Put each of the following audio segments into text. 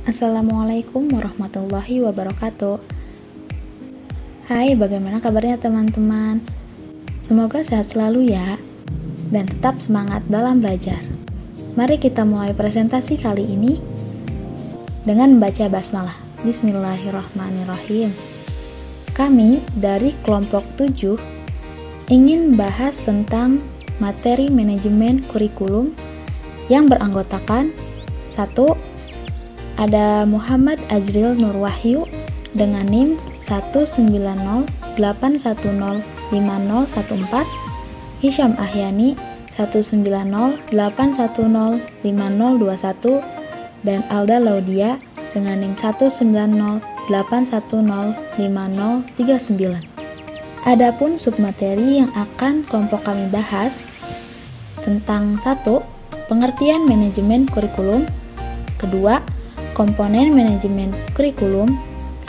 Assalamualaikum warahmatullahi wabarakatuh. Hai, bagaimana kabarnya teman-teman? Semoga sehat selalu ya, dan tetap semangat dalam belajar. Mari kita mulai presentasi kali ini dengan membaca basmalah. Bismillahirrahmanirrahim. Kami dari kelompok 7 ingin bahas tentang materi manajemen kurikulum yang beranggotakan 1. Ada Muhammad Azril Nurwahyu dengan NIM 19081050114, Hisham Ahyani 19081050121, dan Alda Laudia dengan NIM 19081050139. Adapun submateri yang akan kelompok kami bahas tentang 1. Pengertian manajemen kurikulum, 2. Komponen manajemen kurikulum,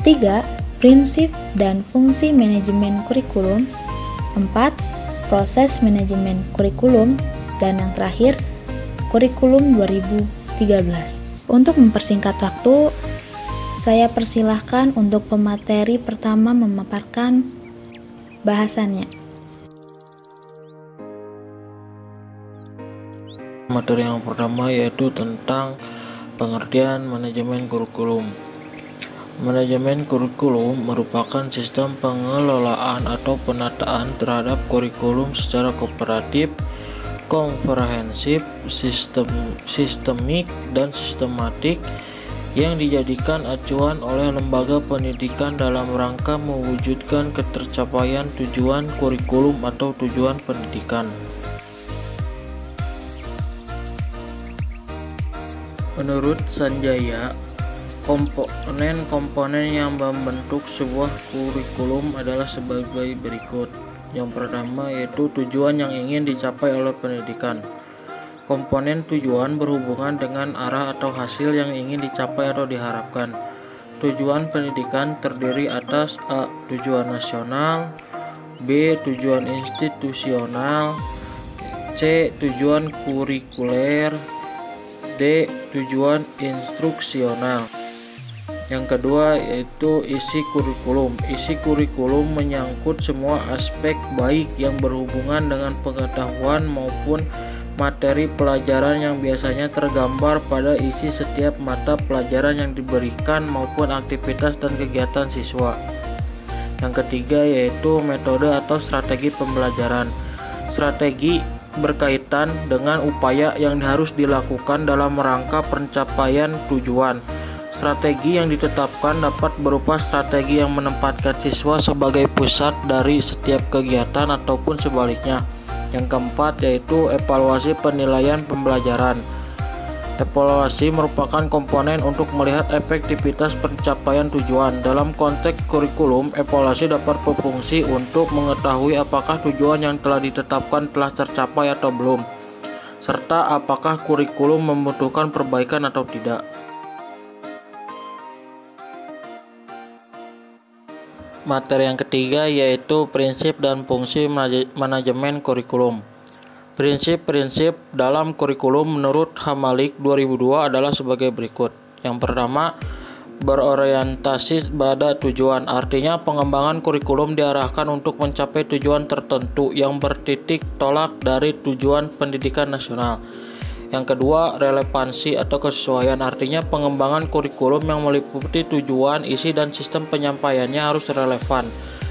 3. Prinsip dan fungsi manajemen kurikulum, 4. Proses manajemen kurikulum, dan yang terakhir, kurikulum 2013. Untuk mempersingkat waktu, saya persilahkan untuk pemateri pertama memaparkan bahasannya. Materi yang pertama yaitu tentang pengertian manajemen kurikulum. Manajemen kurikulum merupakan sistem pengelolaan atau penataan terhadap kurikulum secara kooperatif, komprehensif, sistemik, dan sistematik yang dijadikan acuan oleh lembaga pendidikan dalam rangka mewujudkan ketercapaian tujuan kurikulum atau tujuan pendidikan. Menurut Sanjaya, komponen-komponen yang membentuk sebuah kurikulum adalah sebagai berikut. Yang pertama yaitu tujuan yang ingin dicapai oleh pendidikan. Komponen tujuan berhubungan dengan arah atau hasil yang ingin dicapai atau diharapkan. Tujuan pendidikan terdiri atas A. Tujuan nasional, B. Tujuan institusional, C. Tujuan kurikuler, D. Tujuan instruksional. Yang kedua yaitu isi kurikulum. Isi kurikulum menyangkut semua aspek baik yang berhubungan dengan pengetahuan maupun materi pelajaran yang biasanya tergambar pada isi setiap mata pelajaran yang diberikan maupun aktivitas dan kegiatan siswa. Yang ketiga yaitu metode atau strategi pembelajaran. Strategi berkaitan dengan upaya yang harus dilakukan dalam rangka pencapaian tujuan. Strategi yang ditetapkan dapat berupa strategi yang menempatkan siswa sebagai pusat dari setiap kegiatan ataupun sebaliknya. Yang keempat yaitu evaluasi penilaian pembelajaran. Evaluasi merupakan komponen untuk melihat efektivitas pencapaian tujuan. Dalam konteks kurikulum, evaluasi dapat berfungsi untuk mengetahui apakah tujuan yang telah ditetapkan telah tercapai atau belum, serta apakah kurikulum membutuhkan perbaikan atau tidak. Materi yang ketiga yaitu prinsip dan fungsi manajemen kurikulum. Prinsip-prinsip dalam kurikulum menurut Hamalik 2002 adalah sebagai berikut. Yang pertama, berorientasi pada tujuan. Artinya pengembangan kurikulum diarahkan untuk mencapai tujuan tertentu yang bertitik tolak dari tujuan pendidikan nasional. Yang kedua, relevansi atau kesesuaian. Artinya pengembangan kurikulum yang meliputi tujuan, isi, dan sistem penyampaiannya harus relevan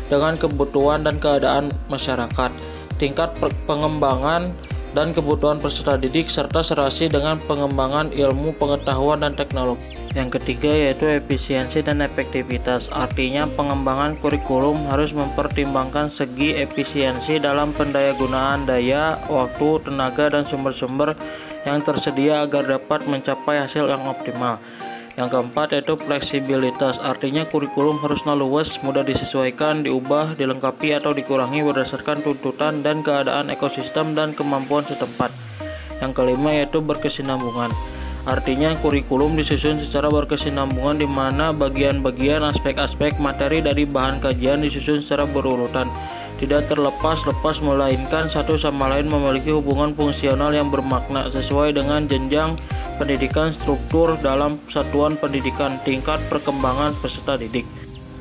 dengan kebutuhan dan keadaan masyarakat, tingkat pengembangan dan kebutuhan peserta didik, serta serasi dengan pengembangan ilmu, pengetahuan, dan teknologi. Yang ketiga yaitu efisiensi dan efektivitas. Artinya pengembangan kurikulum harus mempertimbangkan segi efisiensi dalam pendayagunaan daya, waktu, tenaga, dan sumber-sumber yang tersedia agar dapat mencapai hasil yang optimal. Yang keempat yaitu fleksibilitas. Artinya kurikulum harusnya luas, mudah disesuaikan, diubah, dilengkapi atau dikurangi berdasarkan tuntutan dan keadaan ekosistem dan kemampuan setempat. Yang kelima yaitu berkesinambungan. Artinya kurikulum disusun secara berkesinambungan di mana bagian-bagian aspek-aspek materi dari bahan kajian disusun secara berurutan, tidak terlepas melainkan satu sama lain memiliki hubungan fungsional yang bermakna sesuai dengan jenjang pendidikan struktur dalam satuan pendidikan, tingkat perkembangan peserta didik.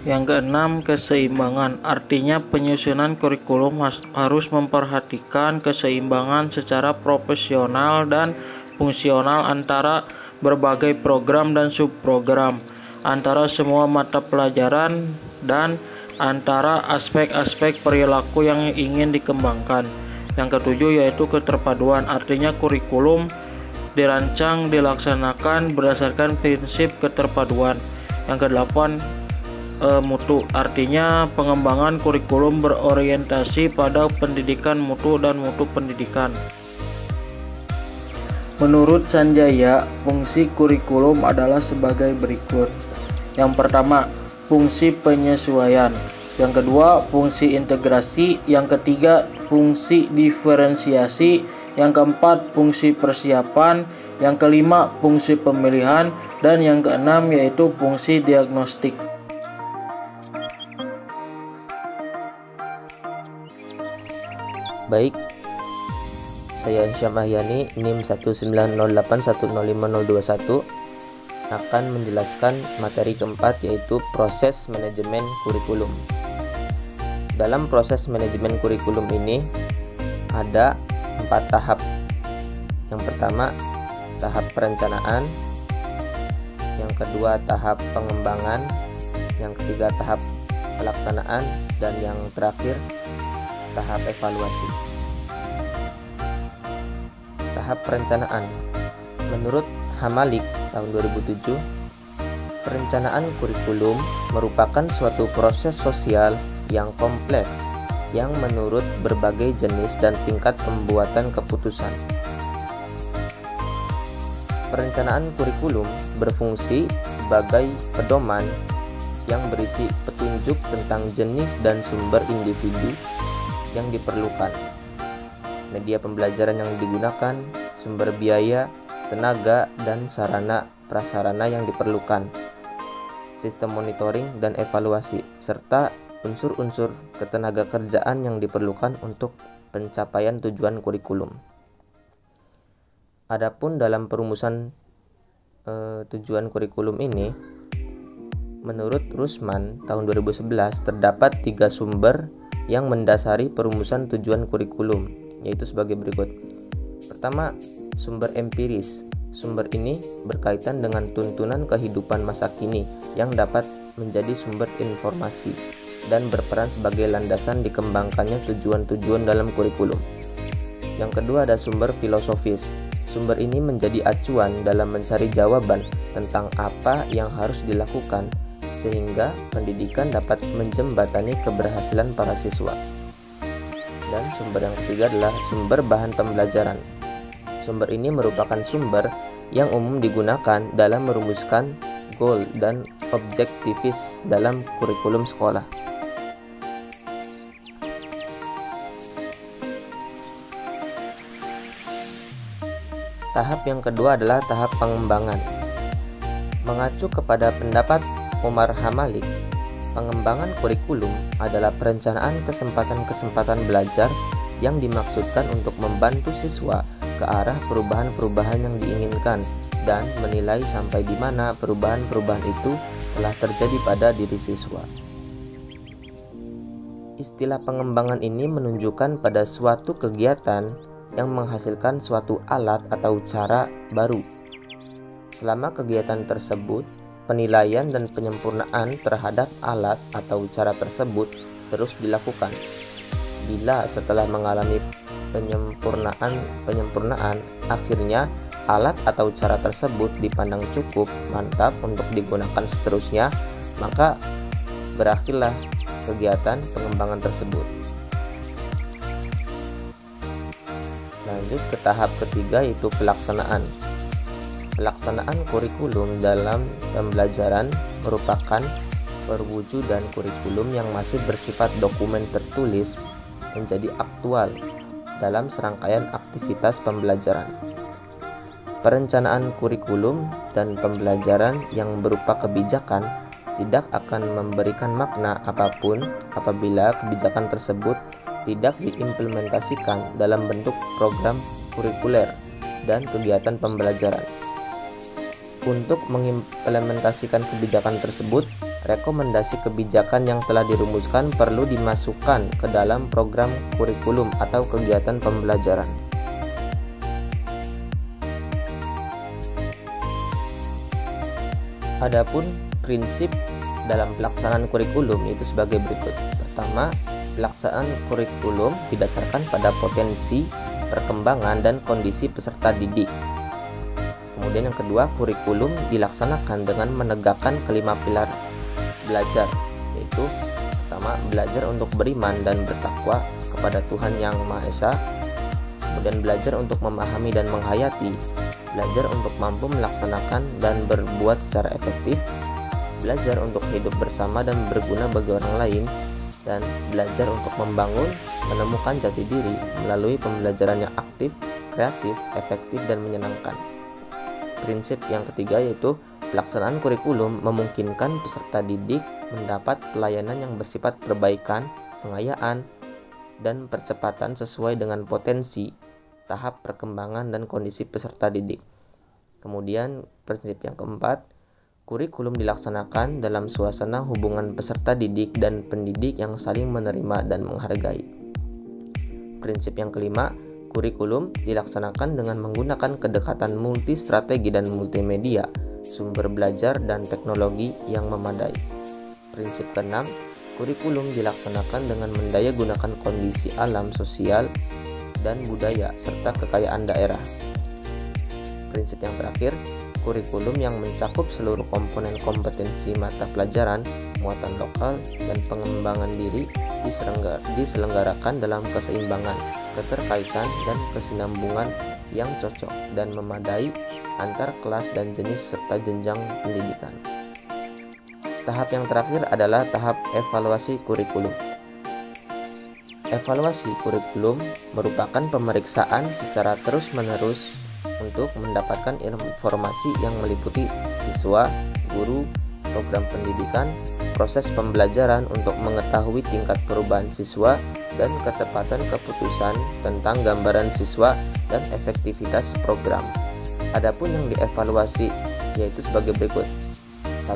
Yang keenam, keseimbangan. Artinya penyusunan kurikulum harus memperhatikan keseimbangan secara profesional dan fungsional antara berbagai program dan subprogram, antara semua mata pelajaran, dan antara aspek-aspek perilaku yang ingin dikembangkan. Yang ketujuh yaitu keterpaduan. Artinya kurikulum dirancang dilaksanakan berdasarkan prinsip keterpaduan. Yang kedelapan, mutu. Artinya pengembangan kurikulum berorientasi pada pendidikan mutu dan mutu pendidikan. Menurut Sanjaya, fungsi kurikulum adalah sebagai berikut. Yang pertama, fungsi penyesuaian. Yang kedua, fungsi integrasi. Yang ketiga, fungsi diferensiasi. Yang keempat, fungsi persiapan. Yang kelima, fungsi pemilihan. Dan yang keenam yaitu fungsi diagnostik. Baik, saya Hisham Ahyani, NIM 19081050021 akan menjelaskan materi keempat yaitu proses manajemen kurikulum. Dalam proses manajemen kurikulum ini ada 4 tahap. Yang pertama, tahap perencanaan. Yang kedua, tahap pengembangan. Yang ketiga, tahap pelaksanaan. Dan yang terakhir, tahap evaluasi. Tahap perencanaan. Menurut Hamalik tahun 2007, perencanaan kurikulum merupakan suatu proses sosial yang kompleks yang menurut berbagai jenis dan tingkat pembuatan keputusan. Perencanaan kurikulum berfungsi sebagai pedoman yang berisi petunjuk tentang jenis dan sumber individu yang diperlukan, media pembelajaran yang digunakan, sumber biaya, tenaga, dan sarana prasarana yang diperlukan, sistem monitoring dan evaluasi, serta unsur-unsur ketenaga kerjaan yang diperlukan untuk pencapaian tujuan kurikulum. Adapun dalam perumusan tujuan kurikulum ini, menurut Rusman tahun 2011 terdapat 3 sumber yang mendasari perumusan tujuan kurikulum, yaitu sebagai berikut. Pertama, sumber empiris. Sumber ini berkaitan dengan tuntunan kehidupan masa kini yang dapat menjadi sumber informasi dan berperan sebagai landasan dikembangkannya tujuan-tujuan dalam kurikulum. Yang kedua ada sumber filosofis. Sumber ini menjadi acuan dalam mencari jawaban tentang apa yang harus dilakukan sehingga pendidikan dapat menjembatani keberhasilan para siswa. Dan sumber yang ketiga adalah sumber bahan pembelajaran. Sumber ini merupakan sumber yang umum digunakan dalam merumuskan goal dan objektifis dalam kurikulum sekolah. Tahap yang kedua adalah tahap pengembangan. Mengacu kepada pendapat Umar Hamalik, pengembangan kurikulum adalah perencanaan kesempatan-kesempatan belajar yang dimaksudkan untuk membantu siswa ke arah perubahan-perubahan yang diinginkan dan menilai sampai di mana perubahan-perubahan itu telah terjadi pada diri siswa. Istilah pengembangan ini menunjukkan pada suatu kegiatan yang menghasilkan suatu alat atau cara baru. Selama kegiatan tersebut, penilaian dan penyempurnaan terhadap alat atau cara tersebut terus dilakukan. Bila setelah mengalami penyempurnaan, akhirnya alat atau cara tersebut dipandang cukup mantap untuk digunakan seterusnya, maka berakhirlah kegiatan pengembangan tersebut. Lanjut ke tahap ketiga yaitu pelaksanaan. Pelaksanaan kurikulum dalam pembelajaran merupakan perwujudan kurikulum yang masih bersifat dokumen tertulis menjadi aktual dalam serangkaian aktivitas pembelajaran. Perencanaan kurikulum dan pembelajaran yang berupa kebijakan tidak akan memberikan makna apapun apabila kebijakan tersebut tidak diimplementasikan dalam bentuk program kurikuler dan kegiatan pembelajaran. Untuk mengimplementasikan kebijakan tersebut, rekomendasi kebijakan yang telah dirumuskan perlu dimasukkan ke dalam program kurikulum atau kegiatan pembelajaran. Adapun prinsip dalam pelaksanaan kurikulum yaitu sebagai berikut. Pertama, pelaksanaan kurikulum didasarkan pada potensi, perkembangan, dan kondisi peserta didik. Kemudian yang kedua, kurikulum dilaksanakan dengan menegakkan kelima pilar belajar, yaitu pertama, belajar untuk beriman dan bertakwa kepada Tuhan Yang Maha Esa. Kemudian belajar untuk memahami dan menghayati, belajar untuk mampu melaksanakan dan berbuat secara efektif, belajar untuk hidup bersama dan berguna bagi orang lain, dan belajar untuk membangun, menemukan jati diri melalui pembelajaran yang aktif, kreatif, efektif, dan menyenangkan. Prinsip yang ketiga yaitu pelaksanaan kurikulum memungkinkan peserta didik mendapat pelayanan yang bersifat perbaikan, pengayaan, dan percepatan sesuai dengan potensi, tahap perkembangan, dan kondisi peserta didik. Kemudian prinsip yang keempat, kurikulum dilaksanakan dalam suasana hubungan peserta didik dan pendidik yang saling menerima dan menghargai. Prinsip yang kelima, kurikulum dilaksanakan dengan menggunakan kedekatan multi strategi dan multimedia, sumber belajar, dan teknologi yang memadai. Prinsip keenam, kurikulum dilaksanakan dengan mendayagunakan kondisi alam, sosial, dan budaya, serta kekayaan daerah. Prinsip yang terakhir, kurikulum yang mencakup seluruh komponen kompetensi mata pelajaran, muatan lokal, dan pengembangan diri diselenggarakan dalam keseimbangan, keterkaitan, dan kesinambungan yang cocok dan memadai antar kelas dan jenis serta jenjang pendidikan. Tahap yang terakhir adalah tahap evaluasi kurikulum. Evaluasi kurikulum merupakan pemeriksaan secara terus-menerus untuk mendapatkan informasi yang meliputi siswa, guru, program pendidikan, proses pembelajaran untuk mengetahui tingkat perubahan siswa, dan ketepatan keputusan tentang gambaran siswa dan efektivitas program. Adapun yang dievaluasi yaitu sebagai berikut. 1.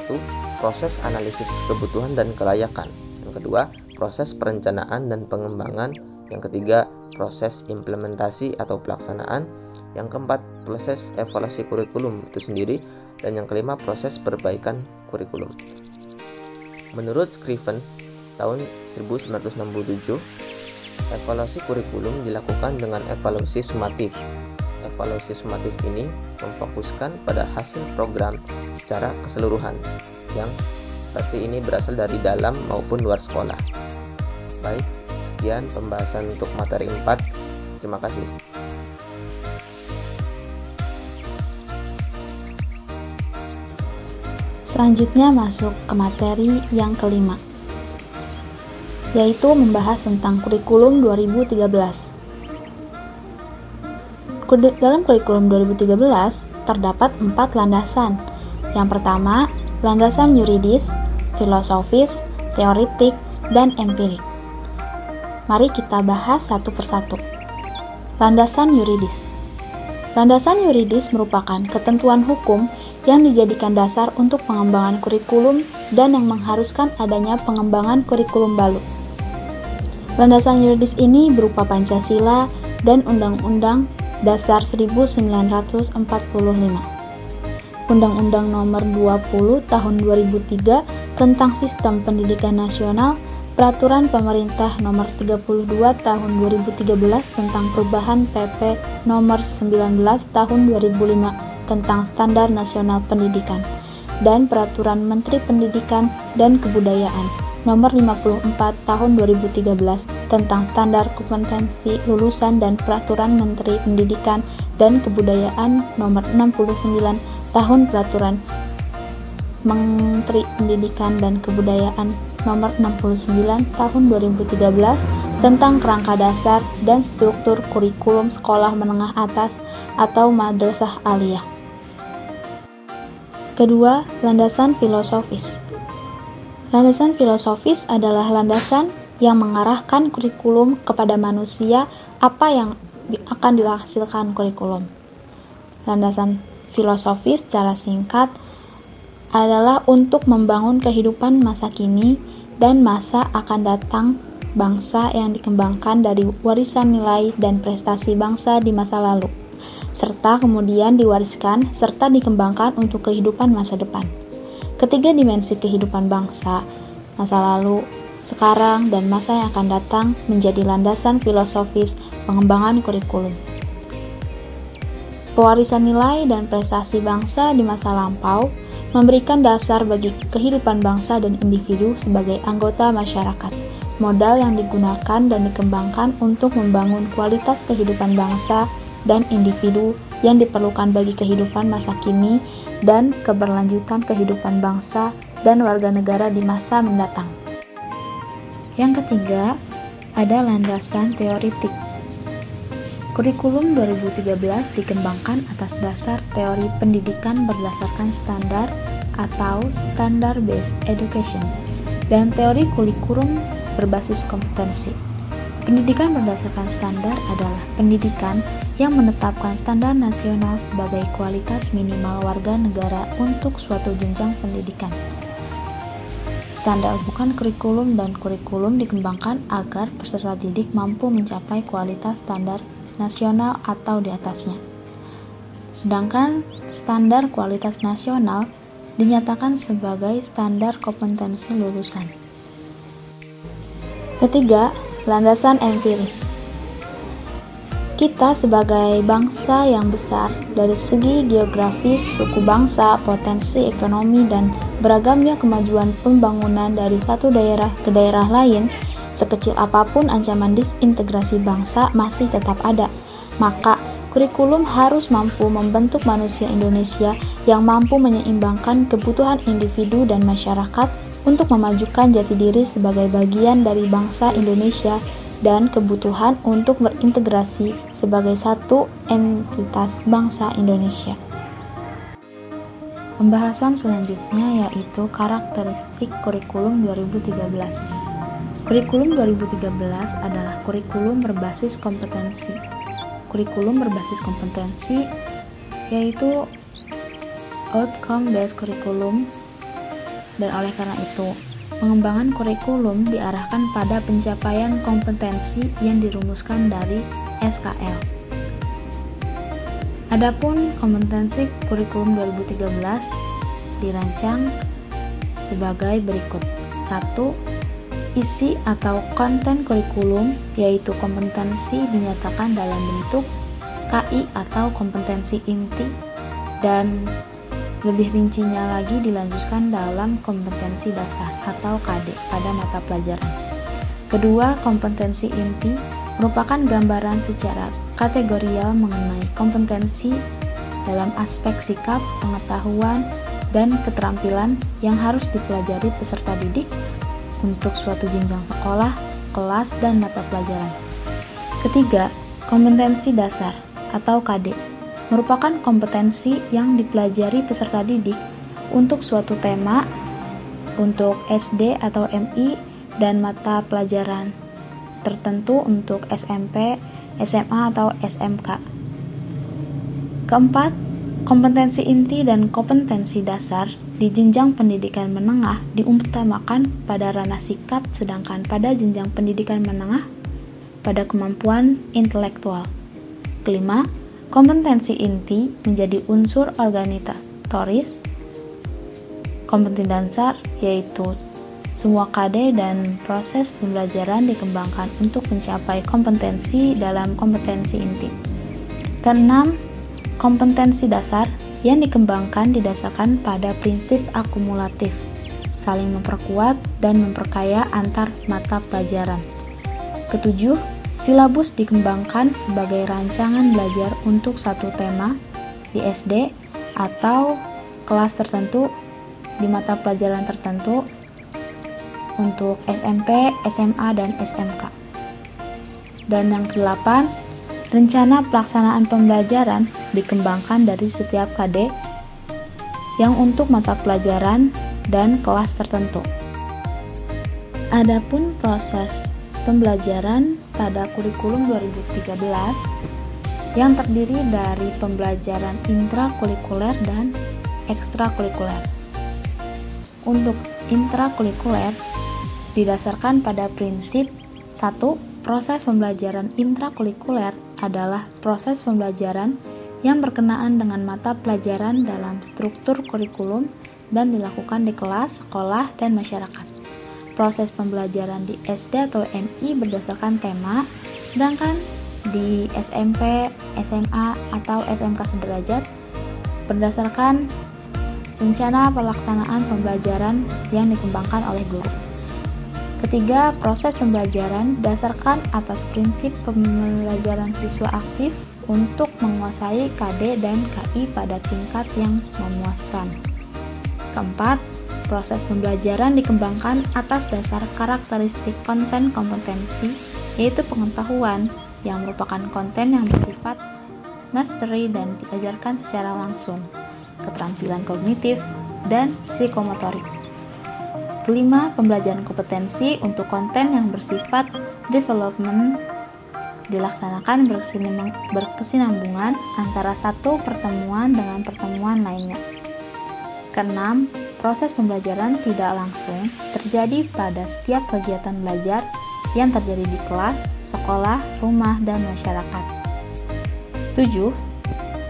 Proses analisis kebutuhan dan kelayakan. Yang kedua, proses perencanaan dan pengembangan. Yang ketiga, proses implementasi atau pelaksanaan. Yang keempat, proses evaluasi kurikulum itu sendiri. Dan yang kelima, proses perbaikan kurikulum. Menurut Scriven tahun 1967, evaluasi kurikulum dilakukan dengan evaluasi sumatif. Evaluasi sumatif ini memfokuskan pada hasil program secara keseluruhan, yang berarti ini berasal dari dalam maupun luar sekolah. Baik, sekian pembahasan untuk materi 4. Terima kasih. Selanjutnya masuk ke materi yang kelima, yaitu membahas tentang kurikulum 2013. Dalam kurikulum 2013 terdapat 4 landasan. Yang pertama, landasan yuridis, filosofis, teoritik, dan empirik. Mari kita bahas satu persatu. Landasan yuridis. Landasan yuridis merupakan ketentuan hukum yang dijadikan dasar untuk pengembangan kurikulum dan yang mengharuskan adanya pengembangan kurikulum baru. Landasan yuridis ini berupa Pancasila dan Undang-Undang Dasar 1945, Undang-Undang Nomor 20 Tahun 2003 tentang Sistem Pendidikan Nasional, Peraturan Pemerintah Nomor 32 Tahun 2013 tentang perubahan PP Nomor 19 Tahun 2005 tentang Standar Nasional Pendidikan, dan Peraturan Menteri Pendidikan dan Kebudayaan Nomor 54 Tahun 2013 tentang Standar Kompetensi Lulusan dan Peraturan Menteri Pendidikan dan Kebudayaan Nomor 69 Tahun Peraturan Menteri Pendidikan dan Kebudayaan Nomor 69 Tahun 2013 tentang kerangka dasar dan struktur kurikulum sekolah menengah atas atau madrasah aliyah. Kedua, landasan filosofis. Landasan filosofis adalah landasan yang mengarahkan kurikulum kepada manusia apa yang akan dihasilkan kurikulum. Landasan filosofis secara singkat adalah untuk membangun kehidupan masa kini dan masa akan datang bangsa yang dikembangkan dari warisan nilai dan prestasi bangsa di masa lalu, serta kemudian diwariskan serta dikembangkan untuk kehidupan masa depan. Ketiga dimensi kehidupan bangsa, masa lalu, sekarang, dan masa yang akan datang menjadi landasan filosofis pengembangan kurikulum. Pewarisan nilai dan prestasi bangsa di masa lampau memberikan dasar bagi kehidupan bangsa dan individu sebagai anggota masyarakat, modal yang digunakan dan dikembangkan untuk membangun kualitas kehidupan bangsa dan individu yang diperlukan bagi kehidupan masa kini dan keberlanjutan kehidupan bangsa dan warga negara di masa mendatang. Yang ketiga, ada landasan teoritik. Kurikulum 2013 dikembangkan atas dasar teori pendidikan berdasarkan standar atau Standard-Based Education dan teori kurikulum berbasis kompetensi. Pendidikan berdasarkan standar adalah pendidikan yang menetapkan standar nasional sebagai kualitas minimal warga negara untuk suatu jenjang pendidikan. Standar bukan kurikulum dan kurikulum dikembangkan agar peserta didik mampu mencapai kualitas standar nasional atau di atasnya. Sedangkan standar kualitas nasional dinyatakan sebagai standar kompetensi lulusan. Ketiga, landasan empiris. Kita sebagai bangsa yang besar dari segi geografis, suku bangsa, potensi ekonomi, dan beragamnya kemajuan pembangunan dari satu daerah ke daerah lain, sekecil apapun ancaman disintegrasi bangsa masih tetap ada. Maka, kurikulum harus mampu membentuk manusia Indonesia yang mampu menyeimbangkan kebutuhan individu dan masyarakat untuk memajukan jati diri sebagai bagian dari bangsa Indonesia dan kebutuhan untuk berintegrasi sebagai satu entitas bangsa Indonesia. Pembahasan selanjutnya yaitu karakteristik kurikulum 2013. Kurikulum 2013 adalah kurikulum berbasis kompetensi. Kurikulum berbasis kompetensi yaitu outcome-based curriculum, dan oleh karena itu, pengembangan kurikulum diarahkan pada pencapaian kompetensi yang dirumuskan dari SKL. Adapun kompetensi kurikulum 2013 dirancang sebagai berikut. 1. Isi atau konten kurikulum, yaitu kompetensi dinyatakan dalam bentuk KI atau kompetensi inti, dan lebih rincinya lagi dilanjutkan dalam kompetensi dasar atau KD pada mata pelajaran. Kedua, kompetensi inti merupakan gambaran secara kategorial mengenai kompetensi dalam aspek sikap, pengetahuan, dan keterampilan yang harus dipelajari peserta didik untuk suatu jenjang sekolah, kelas, dan mata pelajaran. Ketiga, kompetensi dasar atau KD merupakan kompetensi yang dipelajari peserta didik untuk suatu tema, untuk SD atau MI, dan mata pelajaran tertentu untuk SMP, SMA, atau SMK. Keempat, kompetensi inti dan kompetensi dasar di jenjang pendidikan menengah diutamakan pada ranah sikap, sedangkan pada jenjang pendidikan menengah pada kemampuan intelektual. Kelima, kompetensi inti menjadi unsur organisatoris. Kompetensi dasar yaitu semua KD dan proses pembelajaran dikembangkan untuk mencapai kompetensi dalam kompetensi inti. Keenam, kompetensi dasar yang dikembangkan didasarkan pada prinsip akumulatif, saling memperkuat dan memperkaya antar mata pelajaran. Ketujuh, silabus dikembangkan sebagai rancangan belajar untuk satu tema di SD atau kelas tertentu di mata pelajaran tertentu untuk SMP, SMA, dan SMK. Dan yang kedelapan, rencana pelaksanaan pembelajaran dikembangkan dari setiap KD yang untuk mata pelajaran dan kelas tertentu. Adapun proses pembelajaran pada kurikulum 2013 yang terdiri dari pembelajaran intrakurikuler dan ekstrakurikuler. Untuk intrakurikuler didasarkan pada prinsip 1. Proses pembelajaran intrakurikuler adalah proses pembelajaran yang berkenaan dengan mata pelajaran dalam struktur kurikulum dan dilakukan di kelas, sekolah, dan masyarakat. Proses pembelajaran di SD atau MI berdasarkan tema, sedangkan di SMP, SMA, atau SMK sederajat berdasarkan rencana pelaksanaan pembelajaran yang dikembangkan oleh guru. Ketiga, proses pembelajaran berdasarkan atas prinsip pembelajaran siswa aktif untuk menguasai KD dan KI pada tingkat yang memuaskan. Keempat, proses pembelajaran dikembangkan atas dasar karakteristik konten kompetensi, yaitu pengetahuan yang merupakan konten yang bersifat mastery dan diajarkan secara langsung, keterampilan kognitif, dan psikomotorik. Kelima, pembelajaran kompetensi untuk konten yang bersifat development dilaksanakan berkesinambungan antara satu pertemuan dengan pertemuan lainnya. Keenam, proses pembelajaran tidak langsung terjadi pada setiap kegiatan belajar yang terjadi di kelas, sekolah, rumah, dan masyarakat. 7.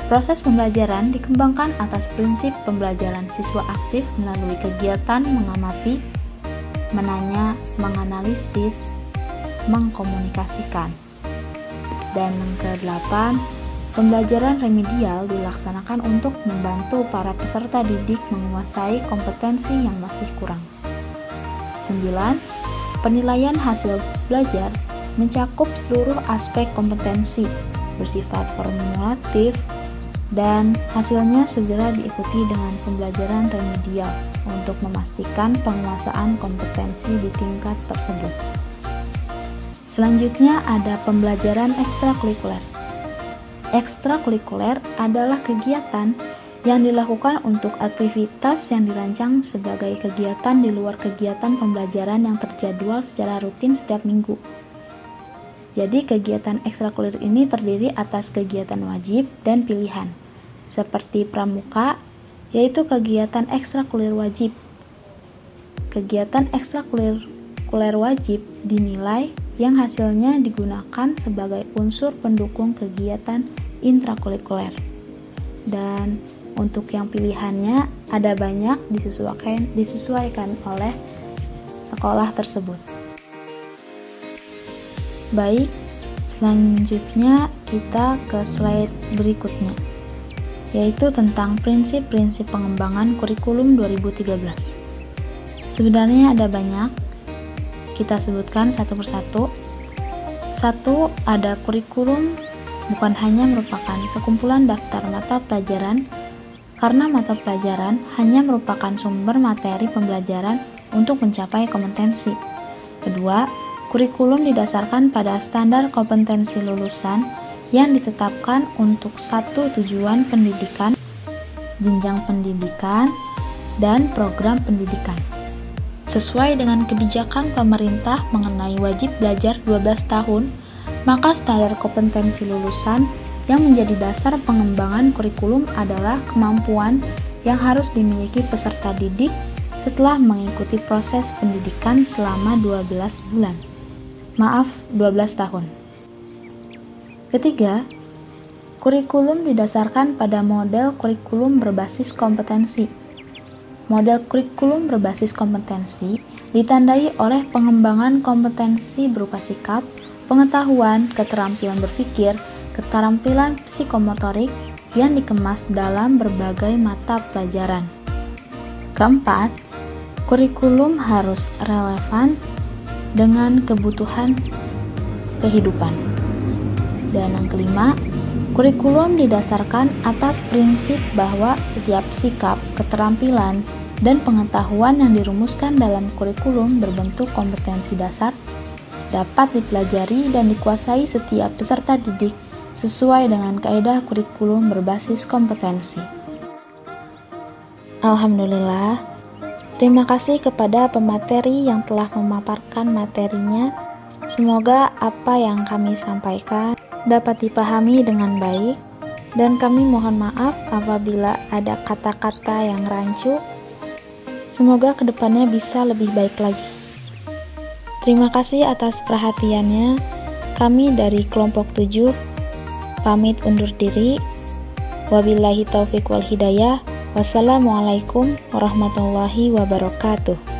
Proses pembelajaran dikembangkan atas prinsip pembelajaran siswa aktif melalui kegiatan mengamati, menanya, menganalisis, mengkomunikasikan. Dan yang ke-8, pembelajaran remedial dilaksanakan untuk membantu para peserta didik menguasai kompetensi yang masih kurang. 9. Penilaian hasil belajar mencakup seluruh aspek kompetensi, bersifat formulatif, dan hasilnya segera diikuti dengan pembelajaran remedial untuk memastikan penguasaan kompetensi di tingkat tersebut. Selanjutnya ada pembelajaran ekstrakurikuler. Ekstrakurikuler adalah kegiatan yang dilakukan untuk aktivitas yang dirancang sebagai kegiatan di luar kegiatan pembelajaran yang terjadwal secara rutin setiap minggu. Jadi kegiatan ekstrakurikuler ini terdiri atas kegiatan wajib dan pilihan, seperti pramuka, yaitu kegiatan ekstrakurikuler wajib. Kegiatan ekstrakurikuler wajib dinilai yang hasilnya digunakan sebagai unsur pendukung kegiatan intrakurikuler. Dan untuk yang pilihannya ada banyak disesuaikan oleh sekolah tersebut. Baik, selanjutnya kita ke slide berikutnya, yaitu tentang prinsip-prinsip pengembangan kurikulum 2013. Sebenarnya ada banyak, kita sebutkan satu persatu. 1. Ada kurikulum bukan hanya merupakan sekumpulan daftar mata pelajaran, karena mata pelajaran hanya merupakan sumber materi pembelajaran untuk mencapai kompetensi. Kedua, kurikulum didasarkan pada standar kompetensi lulusan yang ditetapkan untuk satu tujuan pendidikan, jenjang pendidikan, dan program pendidikan. Sesuai dengan kebijakan pemerintah mengenai wajib belajar 12 tahun, maka standar kompetensi lulusan yang menjadi dasar pengembangan kurikulum adalah kemampuan yang harus dimiliki peserta didik setelah mengikuti proses pendidikan selama 12 tahun. Ketiga, kurikulum didasarkan pada model kurikulum berbasis kompetensi. Model kurikulum berbasis kompetensi ditandai oleh pengembangan kompetensi berupa sikap, pengetahuan, keterampilan berpikir, keterampilan psikomotorik yang dikemas dalam berbagai mata pelajaran. Keempat, kurikulum harus relevan dengan kebutuhan kehidupan. Dan yang kelima, kurikulum didasarkan atas prinsip bahwa setiap sikap, keterampilan, dan pengetahuan yang dirumuskan dalam kurikulum berbentuk kompetensi dasar dapat dipelajari dan dikuasai setiap peserta didik sesuai dengan kaidah kurikulum berbasis kompetensi. Alhamdulillah, terima kasih kepada pemateri yang telah memaparkan materinya. Semoga apa yang kami sampaikan dapat dipahami dengan baik, dan kami mohon maaf apabila ada kata-kata yang rancu. Semoga kedepannya bisa lebih baik lagi. Terima kasih atas perhatiannya. Kami dari kelompok 7 pamit undur diri. Wabillahi taufiq wal hidayah. Wassalamualaikum warahmatullahi wabarakatuh.